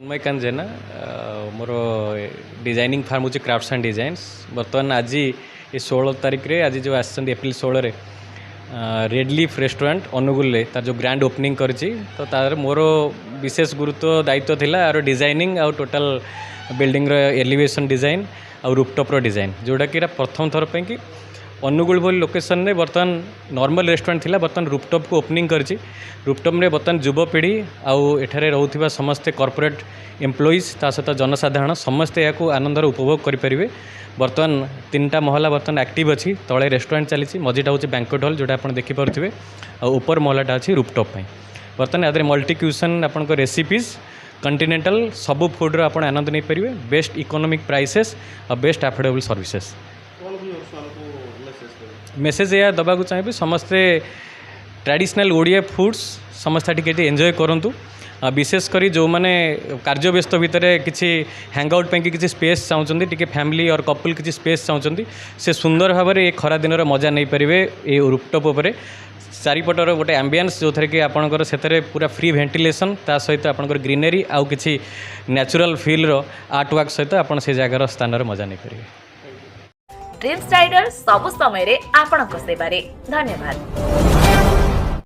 तन्मयकांत जेना मोर designing farm हूँ crafts and designs. बर्तमान आज ये 16 तारीख रे आज जो आस एप्रिल 16 रे रेड लीफ रेस्टोरेंट अनुगुल तार जो ग्रैंड ओपनिंग करी तो तार मोर विशेष गुरुत्व दायित्व थिला आर डिजाइनिंग आउ टोटल बिल्डिंग एलिवेशन डिजाइन आउ रूपटॉप डिजाइन जोड़ा कि प्रथम थर पे कि अनुगुल भली लोकेशन में बर्तमान नॉर्मल रेस्टोरेंट थिला बर्तमान रूपटॉप को ओपनिंग करी। रूपटॉप में बर्तमान युवपीढ़ी आउ एठारे रहउथिबा समस्ते कॉर्पोरेट एम्प्लॉइज ता सहित जनसाधारण समस्ते या आनंदर उपभोग करें। बर्तमान 3टा महला बर्तमान एक्टिव अच्छी तले रेस्टोरेंट चली मझीटा हूँ बैंक्वेट हॉल जोटा आप देखिपे ऊपर महलाटा अच्छी रूपटॉप। बर्तमान या मल्टी क्यूशन आपण रेसिपीज कंटिनेंटल सबू फुड्र आप आनंद नहीं पारे। बेस्ट इकोनॉमिक प्राइसेस और बेस्ट अफोर्डेबल सर्विसेस। मेसेज या दबाक चाहिए समस्ते ट्रेडिशनल ओडिया फूड्स समस्ते टी एंजॉय करूँ। विशेषकर जो मैंने कार्य व्यस्त भितर किसी हैंगआउट पे किसी स्पेस चाहते टी फैमिली और कपल किसी स्पेस चाहते से सुंदर भाव में खरा दिन मजा नहीं पारे। ये रूपटॉप उपर चारिपटर गोटे एम्बियंस जो थे कि आपंकर से पूरा फ्री वेंटिलेशन ता सहित आपंकर ग्रीनरी आउ किसी नेचुरल फील्र आर्ट वर्क सहित आप से जगार स्थान मजा नहीं पारे। ड्रीम्स राइडर सब समय रे आपणक सेवारे धन्यवाद।